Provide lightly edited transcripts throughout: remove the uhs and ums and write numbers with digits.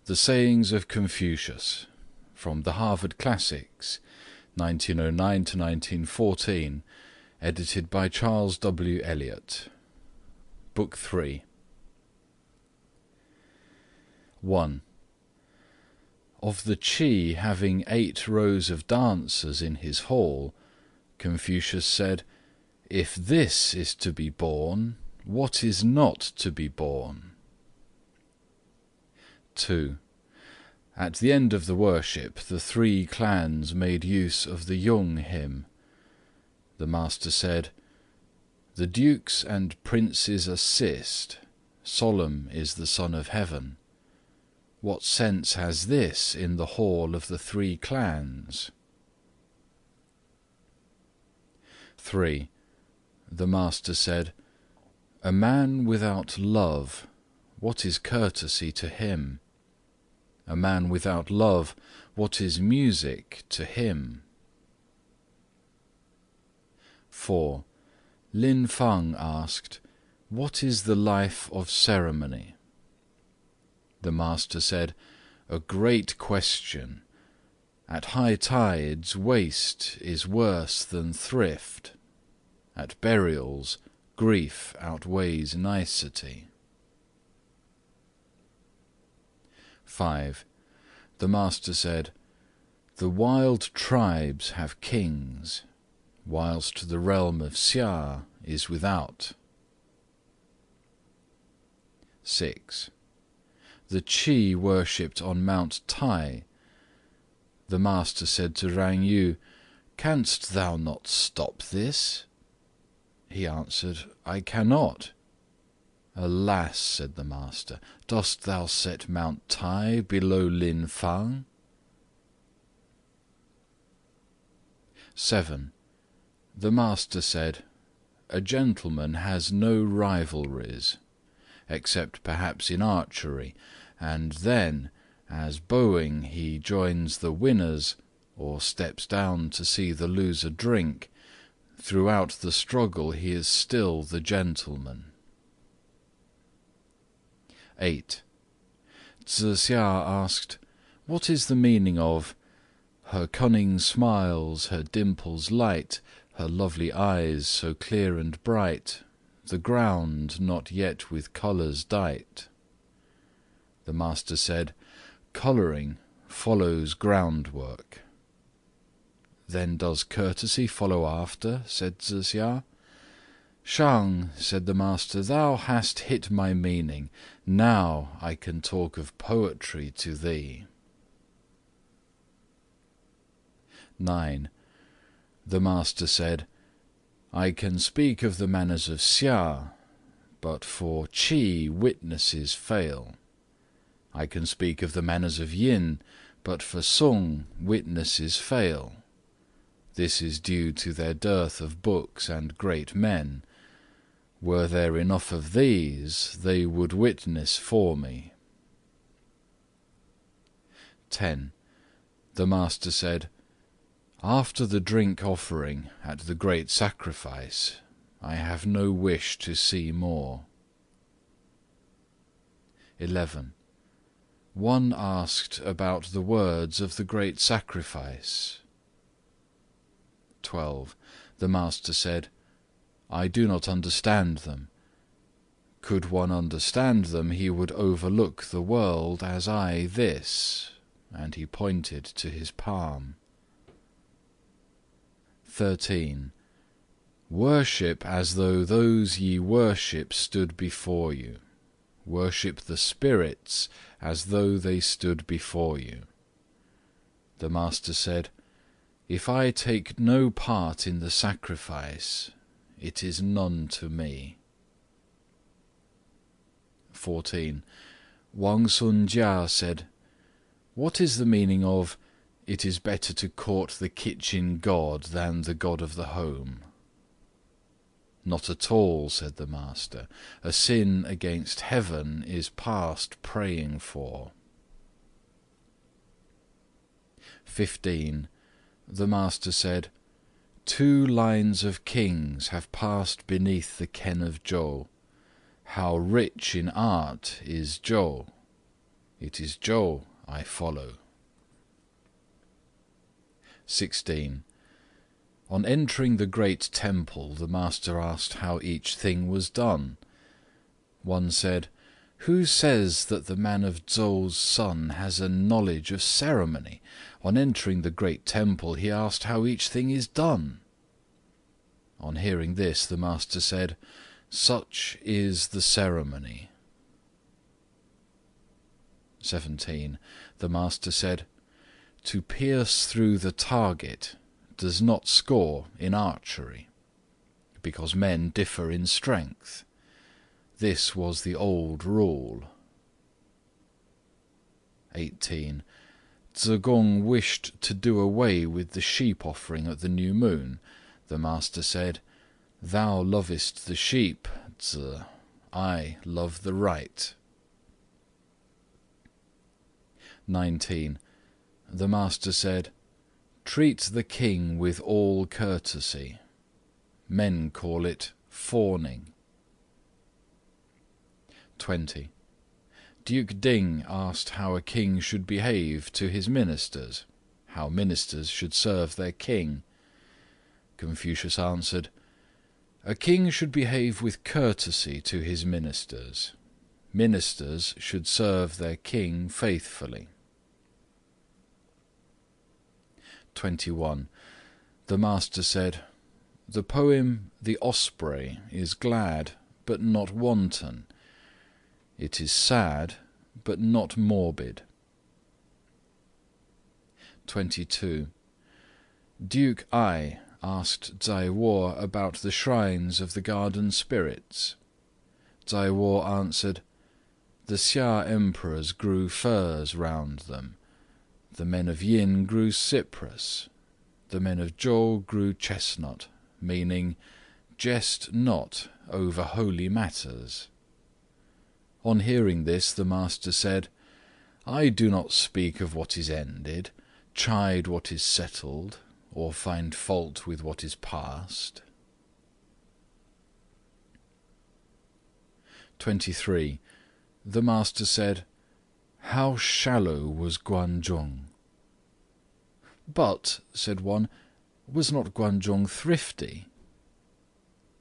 The Sayings of Confucius, from the Harvard Classics, 1909 to 1914, edited by Charles W. Eliot. Book 3. 1. Of the Qi having 8 rows of dancers in his hall, Confucius said, "If this is to be born, what is not to be born?" 2. At the end of the worship, the 3 clans made use of the Yung hymn. The master said, "The dukes and princes assist. Solemn is the Son of Heaven. What sense has this in the hall of the 3 clans?" 3. The master said, "A man without love, what is courtesy to him? A man without love, what is music to him?" 4. Lin Fang asked, "What is the life of ceremony?" The master said, "A great question. At high tides, waste is worse than thrift. At burials, grief outweighs nicety." 5. The master said, "The wild tribes have kings, whilst the realm of Xia is without." 6. The Qi worshipped on Mount Tai. The master said to Rang Yu, "Canst thou not stop this?" He answered, "I cannot." "Alas," said the master, "dost thou set Mount Tai below Lin Fang?" 7. The master said, "A gentleman has no rivalries, except perhaps in archery, and then, as bowing he joins the winners, or steps down to see the loser drink, throughout the struggle he is still the gentleman." 8. Tzu Hsia asked, "What is the meaning of 'Her cunning smiles, her dimples light, her lovely eyes so clear and bright, the ground not yet with colours dight'?" The master said, "Colouring follows groundwork." "Then does courtesy follow after?" said Tzu Hsia. "Shang," said the master, "thou hast hit my meaning. Now I can talk of poetry to thee." 9. The master said, "I can speak of the manners of Xia, but for Qi witnesses fail. I can speak of the manners of Yin, but for Sung witnesses fail. This is due to their dearth of books and great men. Were there enough of these, they would witness for me." 10. The master said, "After the drink offering at the great sacrifice, I have no wish to see more." 11. One asked about the words of the great sacrifice. 12. The master said, "I do not understand them. Could one understand them, he would overlook the world as I this," and he pointed to his palm. 13. Worship as though those ye worship stood before you. Worship the spirits as though they stood before you." The master said, "If I take no part in the sacrifice, it is none to me." 14. Wang Sun Jia said, "What is the meaning of 'It is better to court the kitchen god than the god of the home'?" "Not at all," said the master. "A sin against heaven is past praying for." 15. The master said, "2 lines of kings have passed beneath the ken of Chou. How rich in art is Chou! It is Zhou I follow. 16. On entering the great temple, the master asked how each thing was done. One said, "Who says that the man of Zhou's son has a knowledge of ceremony? On entering the great temple, he asked how each thing is done." On hearing this, the master said, "Such is the ceremony." 17. The master said, "To pierce through the target does not score in archery, because men differ in strength. This was the old rule." 18. Tsze Gong wished to do away with the sheep offering at the new moon. The master said, "Thou lovest the sheep, Tsze. I love the right." 19. The master said, "Treat the king with all courtesy." Men call it fawning. 20. Duke Ding asked how a king should behave to his ministers, how ministers should serve their king. Confucius answered, "A king should behave with courtesy to his ministers. Ministers should serve their king faithfully." 21. The master said, "The poem The Osprey is glad, but not wanton. It is sad, but not morbid." 22. Duke Ai asked Tsai Wo about the shrines of the garden spirits. Tsai Wo answered, "The Xia emperors grew firs round them. The men of Yin grew cypress. The men of Zhou grew chestnut," meaning, "Jest not over holy matters." On hearing this, the master said, "I do not speak of what is ended, chide what is settled, or find fault with what is past." 23. The master said, "How shallow was Guanzhong?" "But," said one, "was not Guanzhong thrifty?"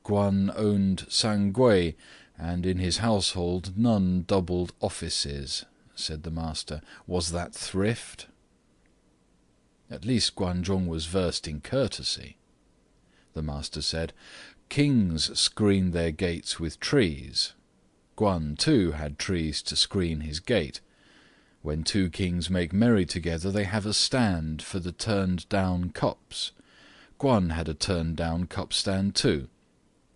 "Guan owned Sangui, and in his household none doubled offices," said the master. "Was that thrift?" "At least Guanzhong was versed in courtesy." The master said, "Kings screen their gates with trees. Guan too had trees to screen his gate. When two kings make merry together, they have a stand for the turned down cups. Guan had a turned down cup stand too.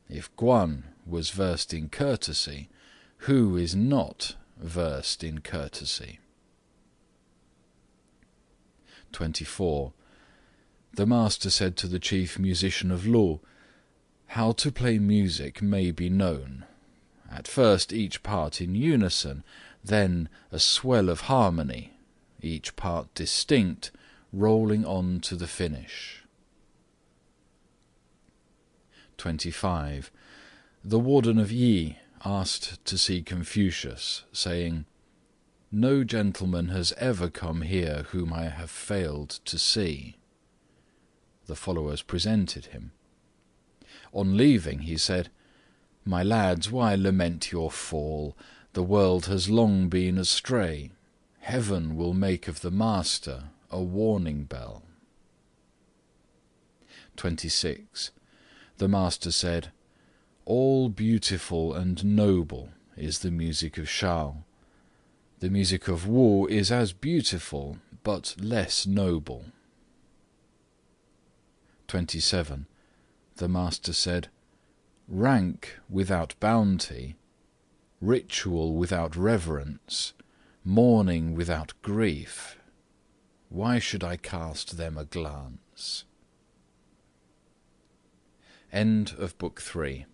If Guan was versed in courtesy, who is not versed in courtesy?" 24. The master said to the chief musician of Lu, "How to play music may be known. At first each part in unison, then a swell of harmony, each part distinct, rolling on to the finish." 25. The warden of Yi asked to see Confucius, saying, "No gentleman has ever come here whom I have failed to see." The followers presented him. On leaving, he said, "My lads, why lament your fall? The world has long been astray. Heaven will make of the master a warning bell." 26. The master said, "All beautiful and noble is the music of Shao. The music of Wu is as beautiful, but less noble." 27. The master said, "Rank without bounty, ritual without reverence, mourning without grief, why should I cast them a glance?" End of Book 3.